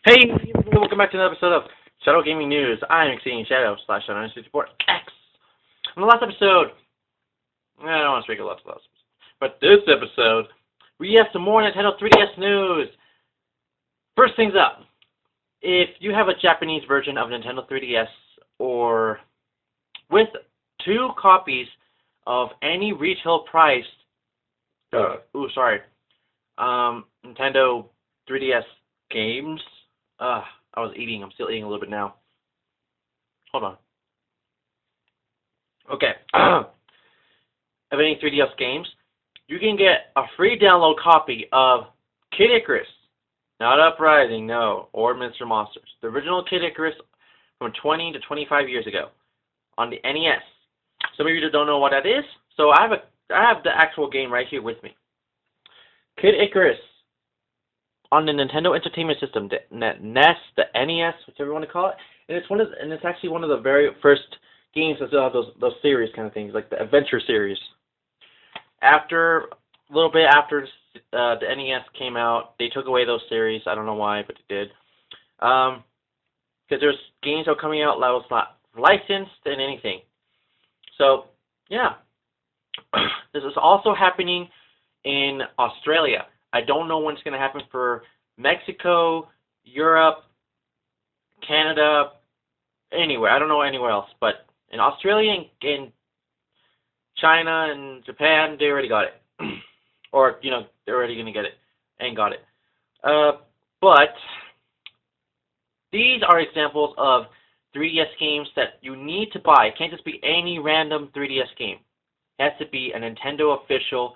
Hey, welcome back to another episode of Shadow Gaming News. I'm Exceeding Shadow / Shadow 64 X. In the last episode, I don't want to speak a lot of last, but this episode, we have some more Nintendo 3DS news. First things up, if you have a Japanese version of Nintendo 3DS or with 2 copies of any retail priced, Nintendo 3DS games. I was eating. I'm still eating a little bit now. Hold on. Okay. Of any 3DS games, you can get a free download copy of Kid Icarus. Not Uprising, no, or Mr. Monsters. The original Kid Icarus from 20 to 25 years ago on the NES. Some of you don't know what that is, so I have the actual game right here with me. Kid Icarus on the Nintendo Entertainment System, the NES, the NES, whichever you want to call it, and it's actually one of the very first games that still have those series kind of things, like the Adventure series. A little bit after the NES came out, they took away those series. I don't know why, but they did. Because there's games that were coming out that was not licensed and anything. So yeah, this is also happening in Australia. I don't know when it's going to happen for Mexico, Europe, Canada, anywhere. I don't know anywhere else. But in Australia and China and Japan, they already got it. Or, they're already going to get it and got it. But these are examples of 3DS games that you need to buy. It can't just be any random 3DS game. It has to be a Nintendo official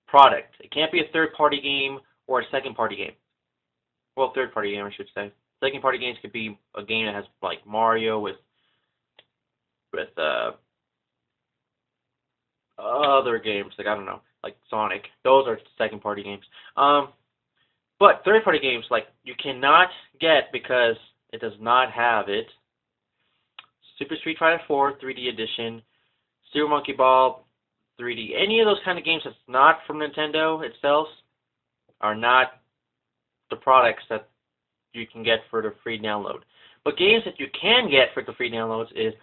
product. It can't be a third-party game or a second-party game. Well, third-party game, I should say. Second-party games could be a game that has like Mario with other games, like I don't know, like Sonic. Those are second-party games. But third-party games, like you cannot get because it does not have it. Super Street Fighter 4 3D Edition, Super Monkey Ball 3D. Any of those kind of games that's not from Nintendo itself are not the products that you can get for the free download. But games that you can get for the free downloads is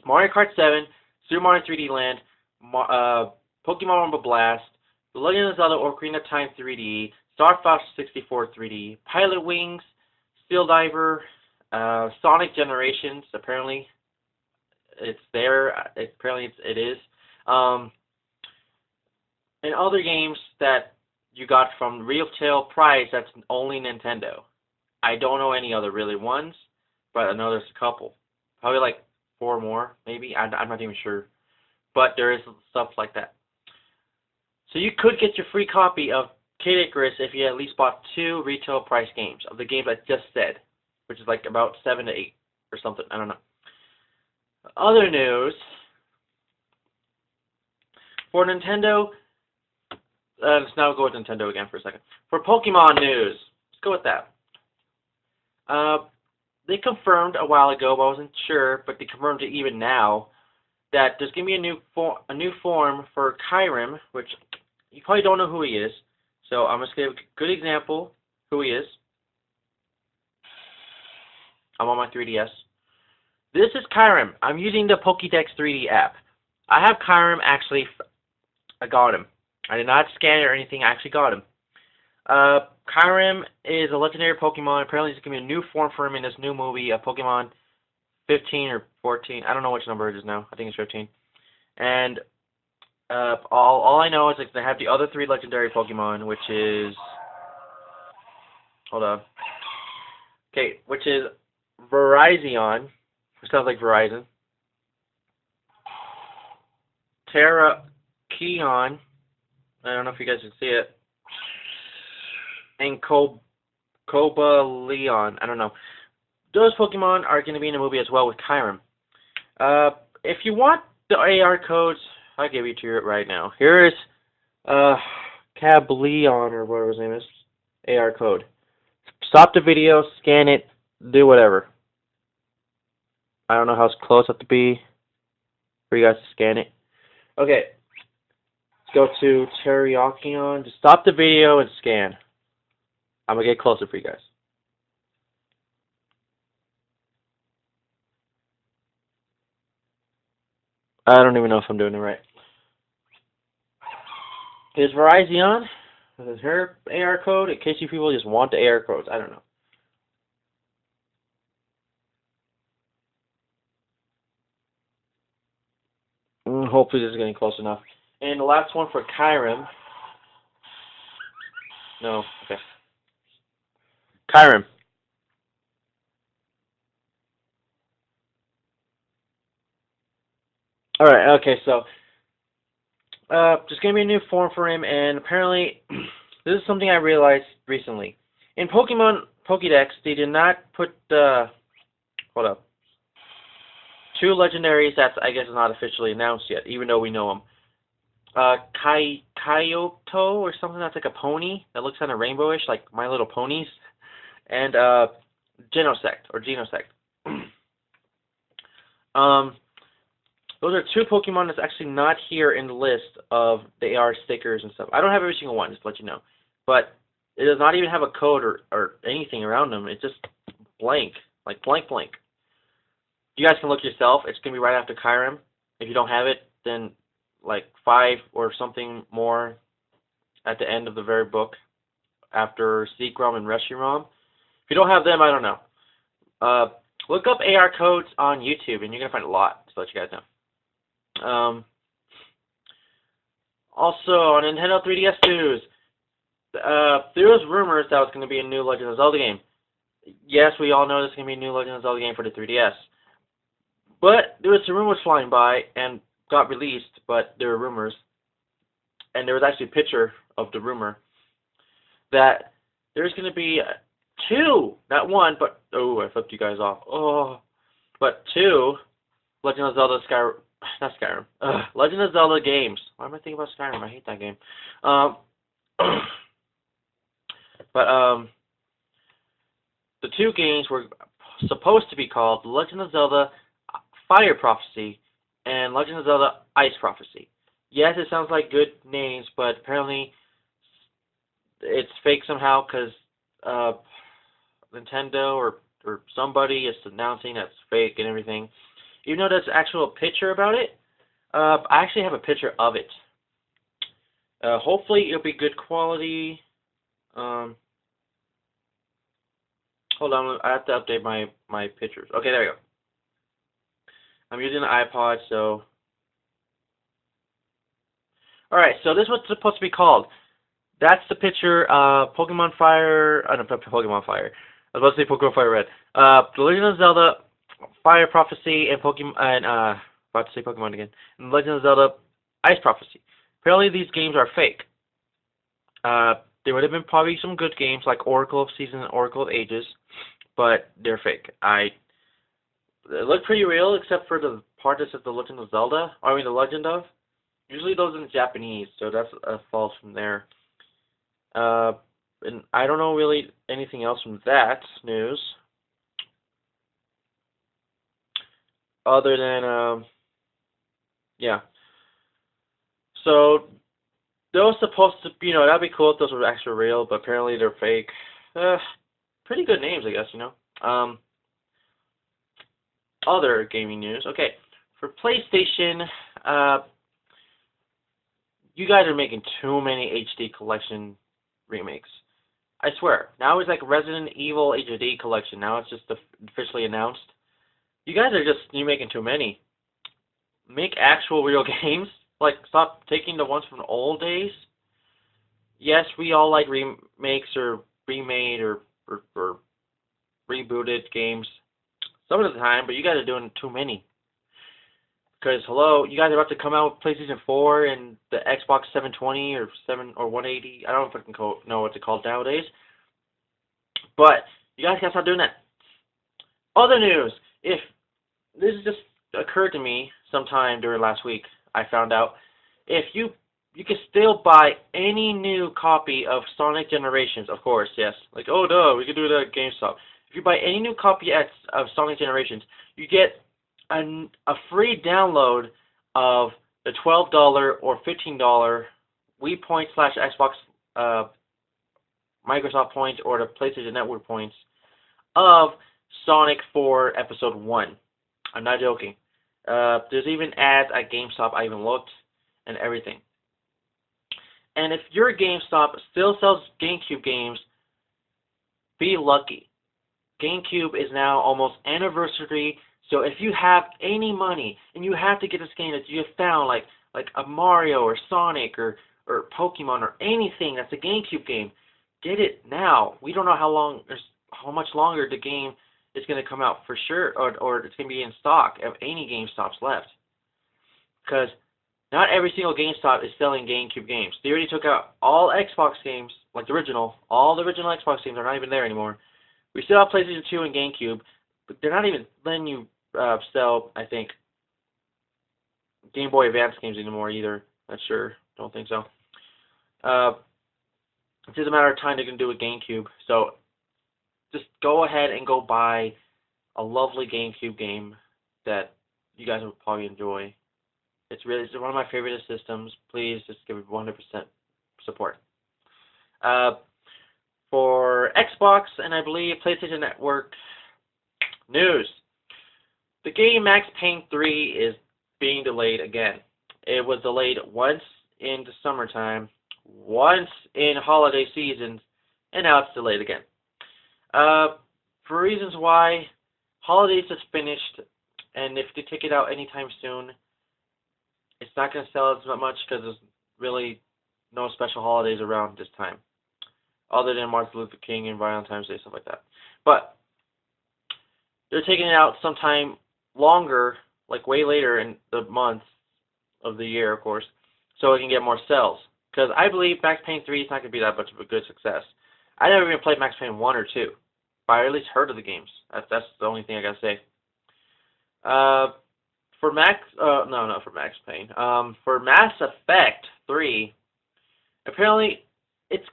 Mario Kart 7, Super Mario 3D Land, Pokemon Rumble Blast, The Legend of Zelda Ocarina of Time 3D, Star Fox 64 3D, Pilot Wings, Steel Diver, Sonic Generations. Apparently, it's there. Apparently, it is. And other games that you got from retail price that's only Nintendo. I don't know any other really ones, but I know there's a couple. Probably like 4 more, maybe. I'm not even sure. But there is stuff like that. So you could get your free copy of Kid Icarus if you at least bought 2 retail price games of the games I just said, which is like about 7 to 8 or something. I don't know. Other news. For Nintendo, let's now go with Nintendo again for a second. For Pokemon news, let's go with that. They confirmed a while ago, but I wasn't sure, but they confirmed it even now, that there's going to be a new form for Kyurem, which you probably don't know who he is. So I'm just going to give a good example who he is. I'm on my 3DS. This is Kyurem. I'm using the Pokédex 3D app. I have Kyurem actually. I got him. I did not scan it or anything. I actually got him. Kyurem is a legendary Pokemon. Apparently, there's going to be a new form for him in this new movie, Pokemon 15 or 14. I don't know which number it is now. I think it's 15. And all I know is that they have the other 3 legendary Pokemon, which is... Hold on. Okay, which is Virizion, which sounds like Verizon. Terrakion. I don't know if you guys can see it. And Cobalion. I don't know. Those Pokemon are going to be in the movie as well with Kyurem. If you want the AR codes, I'll give you to you right now. Here is Cableon, or whatever his name is. AR code. Stop the video, scan it, do whatever. I don't know how close I have to be for you guys to scan it. Okay. Let's go to Terrakion. Just stop the video and scan. I'm going to get closer for you guys. I don't even know if I'm doing it right. Is Verizon, is her AR code, in case you people just want the AR codes, I don't know. Hopefully this is getting close enough. And the last one for Kyrim. No, okay. Kyrim. Alright, okay, so just gonna be a new form for him, and apparently this is something I realized recently. In Pokemon Pokédex, they did not put the hold up. Two legendaries that's I guess not officially announced yet, even though we know them. Kyoto or something that's like a pony that looks kind of rainbowish, like My Little Ponies, and Genosect. um, those are two Pokemon that's actually not here in the list of the AR stickers and stuff. I don't have every single one, just to let you know, but it does not even have a code or anything around them. It's just blank, like blank. You guys can look yourself. It's gonna be right after Kyrim. If you don't have it, then like 5 or something more at the end of the very book after Seagrom and Reshiram. If you don't have them, I don't know. Look up AR codes on YouTube, and you're gonna find a lot. To let you guys know. Also on Nintendo 3DS news, there was rumors that was going to be a new Legend of Zelda game. Yes, we all know there's going to be a new Legend of Zelda game for the 3DS. But there was some rumors flying by and got released, but there were rumors. And there was actually a picture of the rumor that there's going to be 2, not 1, but, oh, I flipped you guys off. Oh, but 2 Legend of Zelda not Skyrim. Legend of Zelda games. Why am I thinking about Skyrim? I hate that game. The 2 games were supposed to be called Legend of Zelda Fire Prophecy and Legend of Zelda Ice Prophecy. Yes, it sounds like good names, but apparently it's fake somehow because Nintendo or somebody is announcing that's fake and everything. Even though there's actual picture about it, I actually have a picture of it. Hopefully it'll be good quality. Hold on, I have to update my pictures. Okay, there we go. I'm using an iPod, so... Alright, so this is what's supposed to be called. That's the picture, Pokemon Fire... no, Pokemon Fire. I was about to say Pokemon Fire Red. The Legend of Zelda Fire Prophecy and about to say Pokemon again. And Legend of Zelda Ice Prophecy. Apparently these games are fake. There would have been probably some good games like Oracle of Seasons and Oracle of Ages, but they're fake. They look pretty real except for the part that says the Legend of Zelda. I mean the Legend of. Usually those in Japanese, so that's a false from there. And I don't know really anything else from that news. Other than, yeah. So, those supposed to, that'd be cool if those were actually real, but apparently they're fake. Pretty good names, I guess, Other gaming news. Okay, for PlayStation, you guys are making too many HD collection remakes. I swear. Now it's like Resident Evil HD collection. Now it's just officially announced. You guys are you're making too many. Make actual real games. Like, stop taking the ones from the old days. Yes, we all like remakes or remade or rebooted games some of the time, but you guys are doing too many. Because, hello, you guys are about to come out with PlayStation 4 and the Xbox 720 or 180. I don't know if I can know what it's called nowadays. But you guys gotta stop doing that. Other news. If this just occurred to me sometime during last week, I found out if you can still buy any new copy of Sonic Generations, of course, yes. Like, oh no, we can do that at GameStop. If you buy any new copy of Sonic Generations, you get a free download of the $12 or $15 Wii Points / Xbox Microsoft points or the PlayStation Network points of Sonic 4 Episode 1. I'm not joking. There's even ads at GameStop. I even looked and everything. And if your GameStop still sells GameCube games, be lucky. GameCube is now almost anniversary, so if you have any money and you have to get this game that you have found, like a Mario or Sonic or Pokemon or anything that's a GameCube game, get it now. We don't know how much longer the game is going to come out for sure, or it's going to be in stock if any GameStops left. Because not every single GameStop is selling GameCube games. They already took out all Xbox games, like all the original Xbox games are not even there anymore. We still have PlayStation 2 and GameCube, but they're not even letting you sell, I think, Game Boy Advance games anymore either. Not sure. Don't think so. It's just a matter of time they're going to do with GameCube. So just go ahead and go buy a lovely GameCube game that you guys will probably enjoy. It's one of my favorite systems. Please just give it 100% support. For Xbox and I believe PlayStation Network news, the game Max Payne 3 is being delayed again. It was delayed once in the summertime, once in holiday seasons, and now it's delayed again. For reasons why, holidays is finished, and if they take it out anytime soon, it's not going to sell as much because there's really no special holidays around this time, other than Martin Luther King and Valentine's Day, stuff like that. But they're taking it out sometime longer, like way later in the month of the year, of course, so it can get more sales. Because I believe Max Payne 3 is not going to be that much of a good success. I never even played Max Payne 1 or 2, but I at least heard of the games. That's the only thing I got to say. For Max Payne. For Mass Effect 3, apparently it's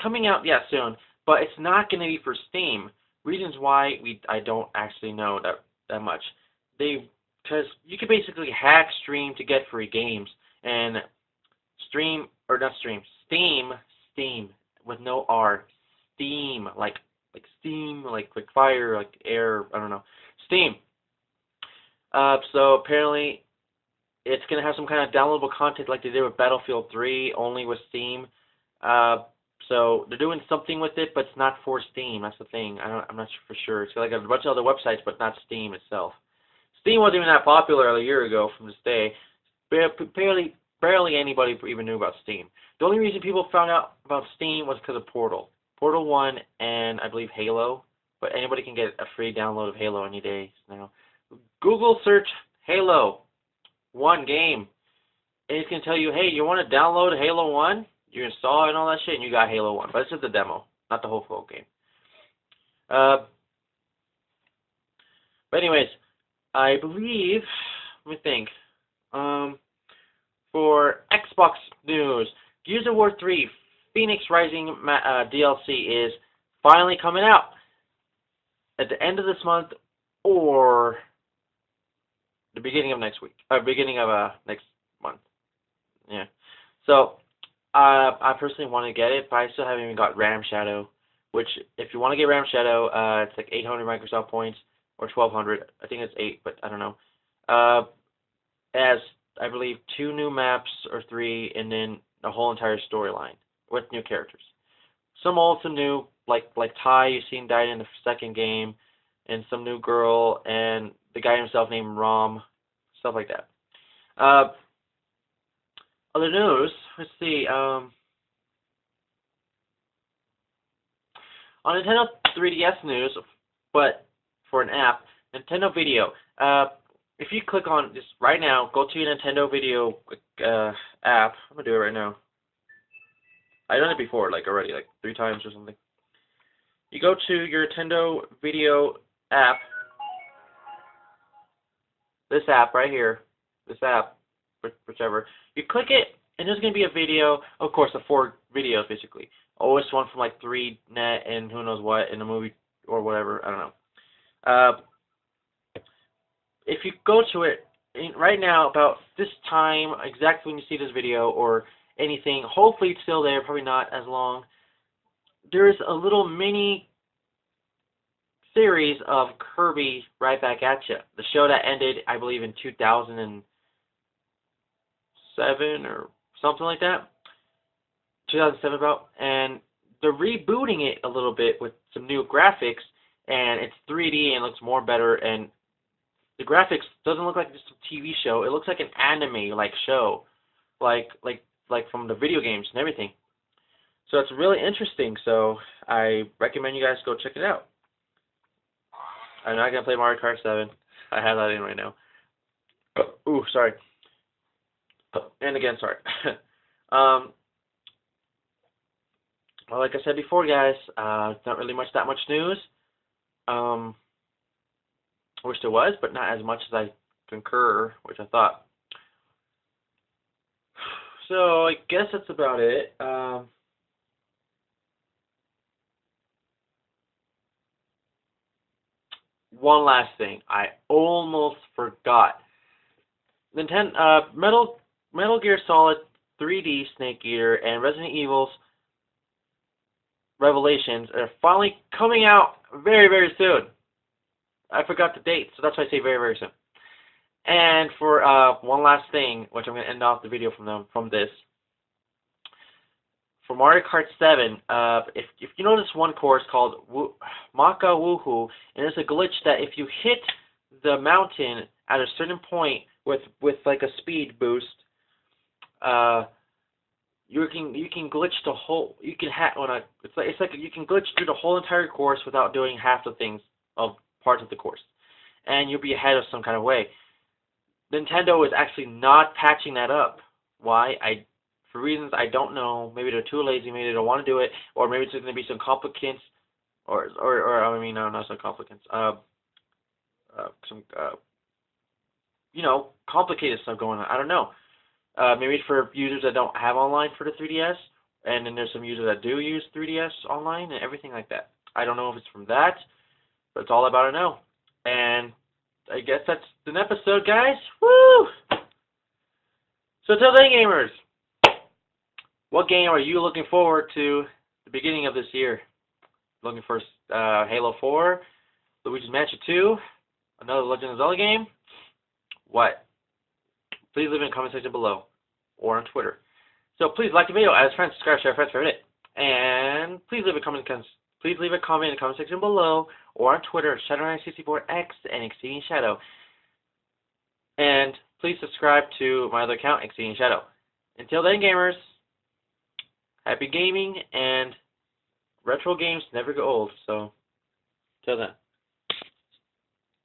coming out soon, but it's not going to be for Steam. Reasons why I don't actually know that much. Because you can basically hack Steam to get free games, and Steam with no R, Steam like Steam, like fire, like air, I don't know, Steam. So apparently it's going to have some kind of downloadable content like they did with Battlefield 3, only with Steam. So they're doing something with it, but it's not for Steam. That's the thing. I'm not for sure. It's like a bunch of other websites, but not Steam itself. Steam wasn't even that popular a year ago from this day. Barely anybody even knew about Steam. The only reason people found out about Steam was because of Portal 1 and I believe Halo. But anybody can get a free download of Halo any day now. Google search Halo 1 game, and it's going to tell you, hey, you want to download Halo 1? You install it and all that shit, and you got Halo 1. But it's just the demo, not the whole full game. But anyways, I believe, let me think, for Xbox news, Gears of War 3 Phoenix Rising DLC is finally coming out at the end of this month or the beginning of next week, beginning of next month. Yeah. So I personally want to get it, but I still haven't even got Ram Shadow. Which, if you want to get Ram Shadow, it's like 800 Microsoft points or 1,200. I think it's 8, but I don't know. As I believe 2 new maps or 3, and then the whole entire storyline with new characters. Some old, some new, like Ty, you've seen died in the second game, and some new girl, and the guy himself named Rom, stuff like that. Other news, let's see. On Nintendo 3DS news, but for an app, Nintendo Video. If you click on this right now, go to your Nintendo Video app. I'm gonna do it right now. I've done it before, already, 3 times or something. You go to your Nintendo Video app. This app right here. This app, whichever. You click it, and there's gonna be a video. Of course, the 4 videos basically. Always one from 3net and who knows what in a movie or whatever. I don't know. If you go to it right now, about this time, exactly when you see this video or anything, hopefully it's still there, probably not as long. There's a little mini series of Kirby Right Back at Ya. The show that ended, I believe, in 2007 or something like that. 2007 about, and they're rebooting it a little bit with some new graphics, and it's 3D and looks more better, and the graphics doesn't look like just a TV show. It looks like an anime-like show, like from the video games and everything. So it's really interesting, so I recommend you guys go check it out. I'm not going to play Mario Kart 7. I have that in right now. Ooh, sorry. And again, sorry. Well, like I said before, guys, not really that much news. I wish there was, but not as much as I concur, which I thought. So I guess that's about it. One last thing, I almost forgot. Metal Gear Solid 3D Snake Eater and Resident Evil's Revelations are finally coming out very, very soon. I forgot the date, so that's why I say very, very soon. And for one last thing, which I'm going to end off the video from this. For Mario Kart 7, if you know this one course called Maka Woohoo, and it's a glitch that if you hit the mountain at a certain point with like a speed boost, you can glitch the whole. You can it's like you can glitch through the whole entire course without doing half the things of parts of the course, and you'll be ahead of some kind of way. Nintendo is actually not patching that up. Why? For reasons I don't know. Maybe they're too lazy. Maybe they don't want to do it, or maybe there's going to be some complicants, or I mean, no, not some complicants. Some complicated stuff going on. I don't know. Maybe for users that don't have online for the 3DS, and then there's some users that do use 3DS online and everything like that. I don't know if it's from that, but it's all about to know. And I guess that's an episode, guys. Woo! So till then, gamers, what game are you looking forward to the beginning of this year? Looking for Halo 4, Luigi's Mansion 2, another Legend of Zelda game? What? Please leave in the comment section below or on Twitter. So please like the video, add friends, subscribe, share, friends, favorite it. And please leave a comment in the comment section below or on Twitter, Shadow964X and Exceeding Shadow. And please subscribe to my other account, Exceeding Shadow. Until then, gamers, happy gaming, and retro games never go old. So, till then.